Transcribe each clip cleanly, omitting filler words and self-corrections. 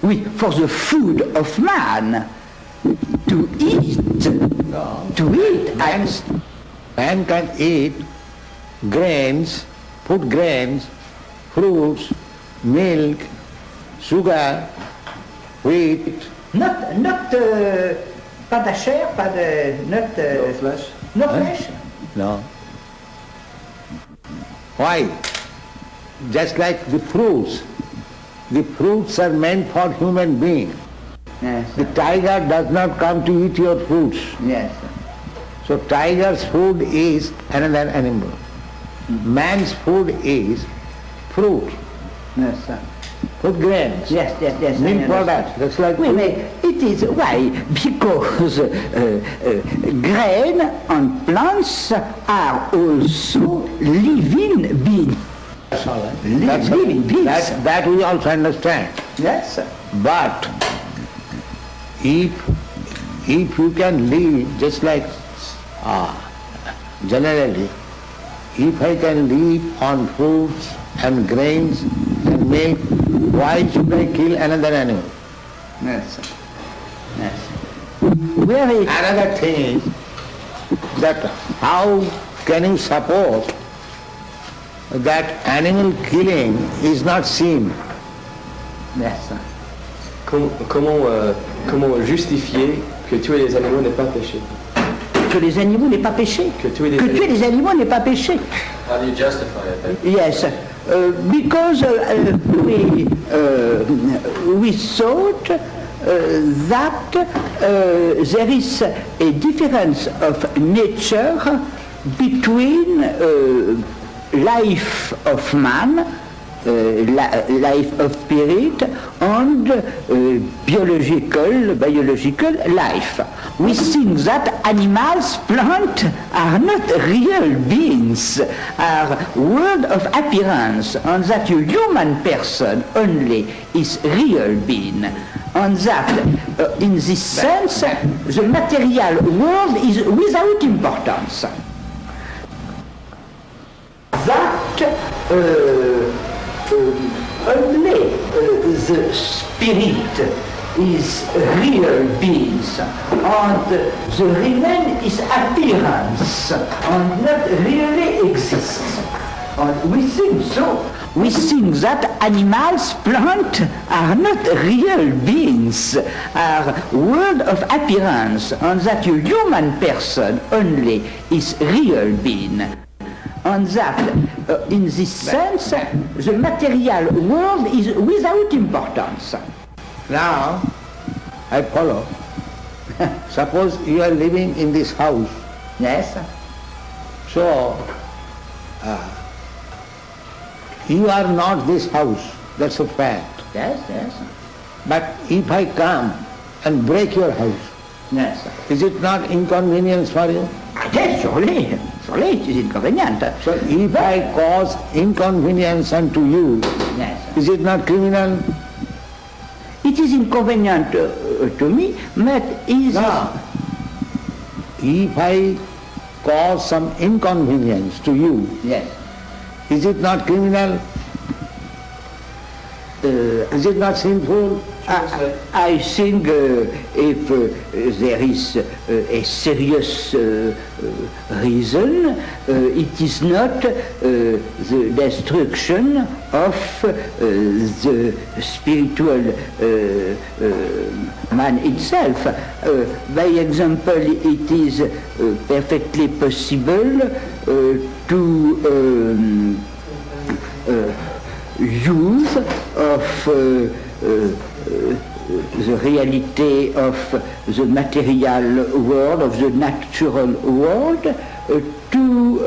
for the food of man, to eat, Man can eat grains, food grains, fruits, milk, sugar, wheat. Pas de chair, pas de No flesh. no flesh. No. Why? Just like the fruits are meant for human being. Yes. The tiger does not come to eat your fruits. Yes. So tiger's food is another animal. Man's food is fruit, Yes, sir. food grains, Yes. milk products. That's like Oui, food. mais it is why? Because grain and plants are also living beings. That's all right. Living beings. That we also understand. Yes, sir. But if you can live just like generally, if I can live on fruits and grains and milk, why should I kill another animal? Yes, sir. Yes. Very Another thing is that how can you support that animal killing is not sin? yes, sir. Comment justifier que tuer les animaux n'est pas péché? Que les animaux n'est pas péché. Que tuer les animaux n'est pas péché. How do you justify it? Yes, because we thought that there is a difference of nature between life of man, life of spirit, and biological life. We think that animals, plants are not real beings, are world of appearance, and that a human person only is real being. And that, in this sense, the material world is without importance. That only the spirit is real beings, and the remain is appearance, and not really exists. And we think so. We think that animals, plants are not real beings, are world of appearance, and that a human person only is real being. And that, in this sense, the material world is without importance. Now, I follow. Suppose you are living in this house. Yes. So, you are not this house. That's a fact. Yes. But if I come and break your house, Yes. is it not inconvenience for you? Yes, surely it is inconvenient. So if I cause inconvenience unto you, Yes. is it not criminal? It is inconvenient to me, but is... No. If I cause some inconvenience to you, Yes. is it not criminal? Is it not sinful? I think if there is a serious reason, it is not the destruction of the spiritual man itself. By example, it is perfectly possible to use of the reality of the material world, of the natural world, to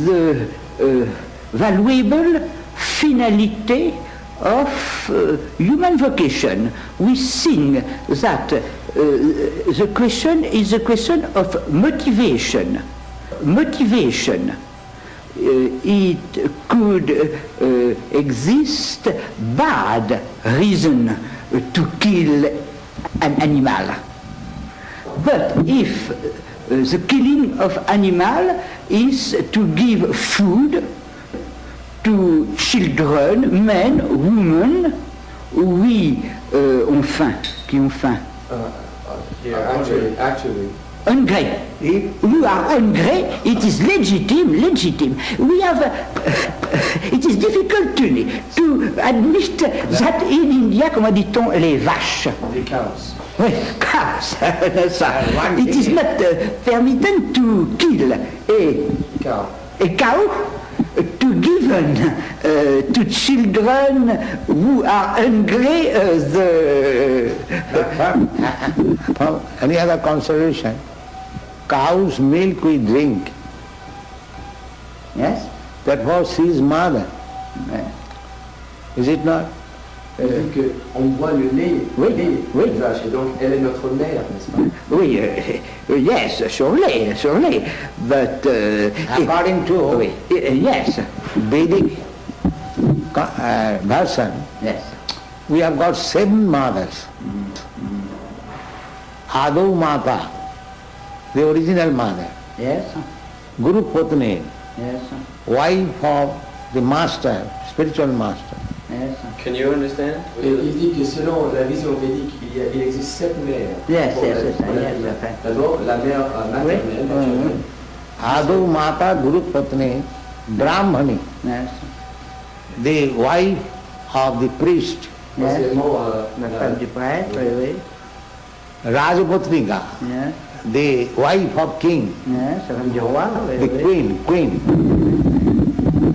the valuable finality of human vocation. We think that the question is a question of motivation. Motivation. It could exist bad reason to kill an animal. But if the killing of animal is to give food to children, men, women, oui, ont faim, qui ont faim. Here, actually, Hungry. You are hungry, it is legitimate. We have, it is difficult to admit that in India, comment dit-on, les vaches. the cows. Oui, cows. It is not permitted to kill Cow. a cow to given to children who are hungry From any other consideration, cow's milk we drink. Yes? That was his mother. Is it not? Que on boit le lait, Oui, le lait oui. des vaches, et donc elle est notre mère, n'est-ce pas? Oui, yes, surely. But According to oui, yes, Vedic version, yes. we have got 7 mothers. Adau Mata, the original mother. Yes, Guru Patni, yes, wife of the master, spiritual master. yes. Can you understand? Et il dit que selon la vision védique, il existe 7 mères. Yes, Pour yes, la- yes, pour la- yes, yes. D'abord, la mère maternelle, naturelle. Adau Mata, Guru Patni, Brahmani, Yes. the wife of the priest, Troisièmement, La femme du prêtre, oui, Rajapatnika, yes, the wife of king, yes, la femme du roi, the queen.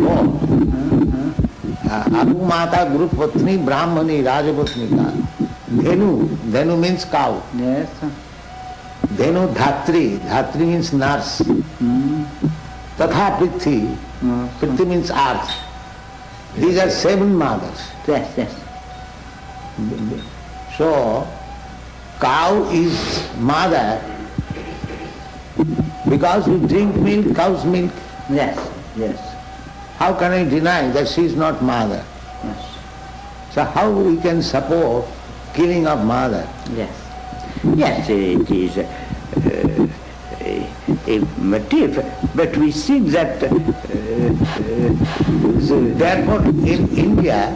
Oh. Abu Mata, Guru Patni, Brahmani, Rajapatnika. Dhenu means cow. Yes, Dhenu Dhatri, Dhatri means nurse. Tatha Prithi, Prithi means earth. These are 7 mothers. yes, yes. So, cow is mother because we drink milk, cow's milk. Yes, yes, How can I deny that she is not mother? yes, So how we can support killing of mother? yes. Yes, it is a motive, but we see that Therefore, in India,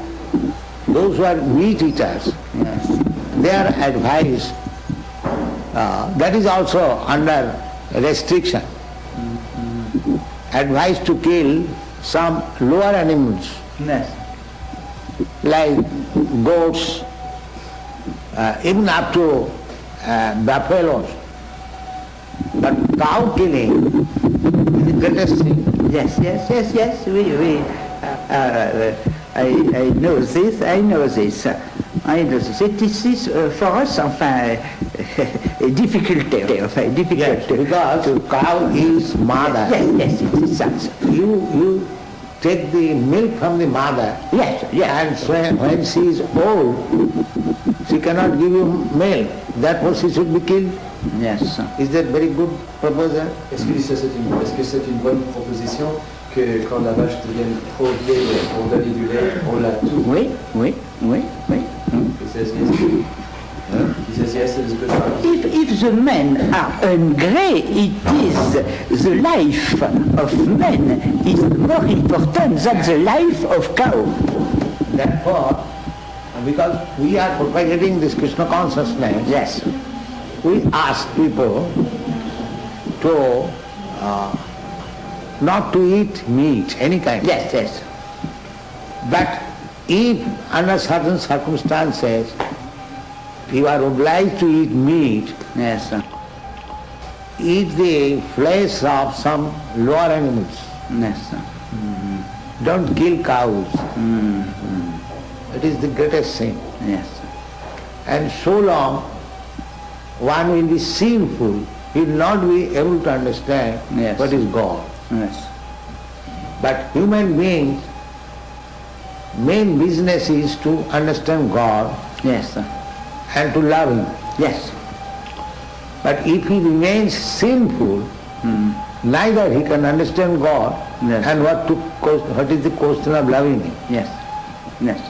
those who are meat eaters, yes, they are advised, that is also under restriction, advised to kill some lower animals yes, like goats, even up to buffaloes. But cow killing is the greatest thing. yes, oui. I know this. It is for us, enfin, a difficulty, Yes, because cow is mother. Yes, it is that. You take the milk from the mother, Yes, yes. and so when she is old, she cannot give you milk. Therefore she should be killed. Yes. Is that very good proposal? Est-ce que c'est une bonne proposition que quand la vache devient trop vieille pour donner du lait, on la tue? Oui. He says yes. He says yes, it is good advice. If the men are hungry, it is the life of men is more important than the life of cow. Therefore, because we are propagating this Krishna consciousness, Yes. we ask people to not to eat meat, any kind. Yes. But if under certain circumstances you are obliged to eat meat, Yes. eat the flesh of some lower animals. Yes. Don't kill cows. It is the greatest sin. Yes. And so long one will be sinful, he will not be able to understand Yes. what is God. Yes. But human beings, main business is to understand God Yes. and to love Him. Yes. But if he remains sinful, neither he can understand God Yes. and what is the question of loving Him. Yes. Yes.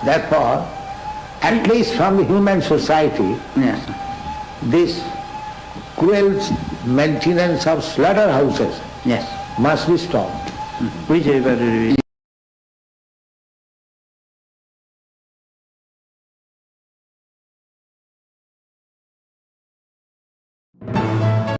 Therefore, at least from the human society, Yes. this cruel maintenance of slaughterhouses Yes. must be stopped. Oui, j'ai pas de lui.